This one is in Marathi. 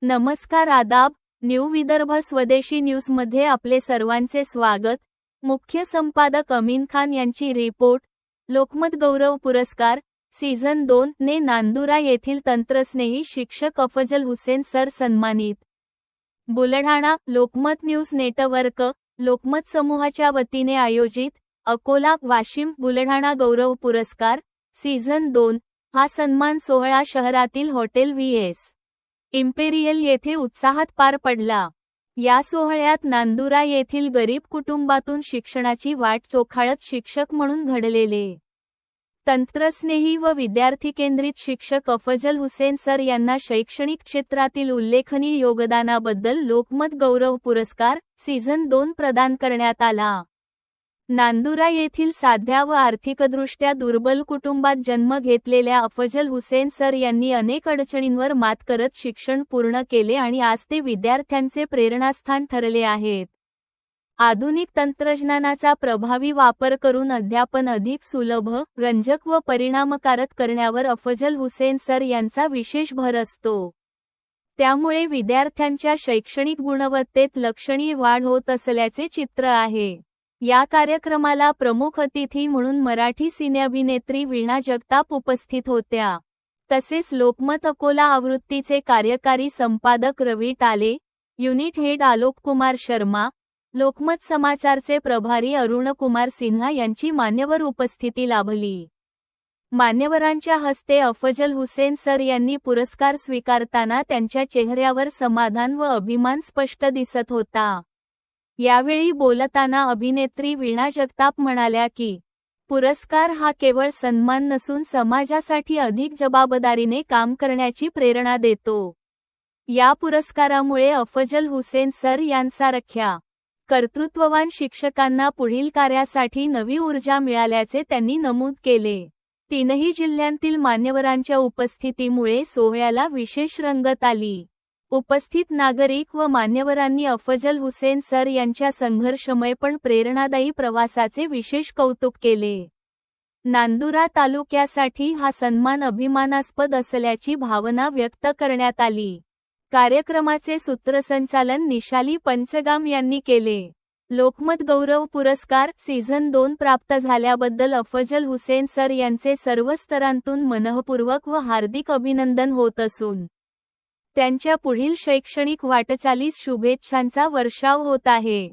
नमस्कार आदाब, न्यू विदर्भ स्वदेशी न्यूजमध्ये आपले सर्वांचे स्वागत। मुख्य संपादक अमीन खान यांची रिपोर्ट। लोकमत गौरव पुरस्कार सीझन 2 ने नांदुरा येथील तंत्रस्नेही शिक्षक अफजल हुसेन सर सन्मानित। बुलढाणा लोकमत न्यूज नेटवर्क लोकमत समूहाच्या वतीने आयोजित अकोला वाशिम बुलढाणा गौरव पुरस्कार सीझन 2 हा सन्मान सोहळा शहरातील हॉटेल व्हीएस इम्पेरियल येथे उत्साहात पार पडला। या सोहळ्यात नांदुरा येथील गरीब कुटुंबातून शिक्षणाची वाट चोखाळत शिक्षक म्हणून घडलेले तंत्रस्नेही व विद्यार्थी केंद्रित शिक्षक अफजल हुसेन सर यांना शैक्षणिक क्षेत्रातील उल्लेखनीय योगदानाबद्दल लोकमत गौरव पुरस्कार सीझन 2 प्रदान करण्यात आला। नांदुरा येथील साध्या व आर्थिकदृष्ट्या दुर्बल कुटुंबात जन्म घेतलेल्या अफजल हुसेन सर यांनी अनेक अडचणींवर मात करत शिक्षण पूर्ण केले आणि आज ते विद्यार्थ्यांचे प्रेरणास्थान ठरले आहेत। आधुनिक तंत्रज्ञानाचा प्रभावी वापर करून अध्यापन अधिक सुलभ, रंजक व परिणामकारक करण्यावर अफजल हुसेन सर यांचा विशेष भर असतो। त्यामुळे विद्यार्थ्यांच्या शैक्षणिक गुणवत्तेत लक्षणीय वाढ होत असल्याचे चित्र आहे। या कार्यक्रमाला प्रमुख अतिथी म्हणून मराठी सिनेअभिनेत्री वीणा जगताप उपस्थित होत्या। तसेच लोकमत अकोला आवृत्तीचे कार्यकारी संपादक रवी टाले, युनिट हेड आलोक कुमार शर्मा, लोकमत समाचारचे प्रभारी अरुण कुमार सिन्हा यांची मान्यवर उपस्थिती लाभली। मान्यवरांच्या हस्ते अफजल हुसेन सर यांनी पुरस्कार स्वीकारताना त्यांच्या चेहऱ्यावर समाधान व अभिमान स्पष्ट दिसत होता। यावेळी बोलताना अभिनेत्री वीणा जगताप म्हणाल्या की पुरस्कार हा केवळ सन्मान नसून समाजासाठी अधिक जबाबदारीने काम करण्याची प्रेरणा देतो। या पुरस्कारामुळे अफजल हुसेन सर यांसारख्या कर्तृत्ववान शिक्षकांना पुढील कार्यासाठी नवी ऊर्जा मिळाल्याचे त्यांनी नमूद केले। तीनही जिल्ह्यांतील मान्यवरांच्या उपस्थितीमुळे सोहळ्याला विशेष रंगत आली। उपस्थित नागरिक व मान्यवरांनी अफजल हुसेन सर यांच्या संघर्षमय पण प्रेरणादायी प्रवासाचे विशेष कौतुक केले। नांदुरा तालुक्यासाठी हा सन्मान अभिमानास्पद असल्याची भावना व्यक्त करण्यात आली। कार्यक्रमाचे सूत्रसंचालन निशाली पंचगाम यांनी केले। लोकमत गौरव पुरस्कार सीझन 2 प्राप्त झाल्याबद्दल अफजल हुसेन सर यांचे सर्व स्तरांतून मनःपूर्वक व हार्दिक अभिनंदन होत असून त्यांच्या पुढील शैक्षणिक वाटचालीस शुभेच्छांचा वर्षाव होत आहे।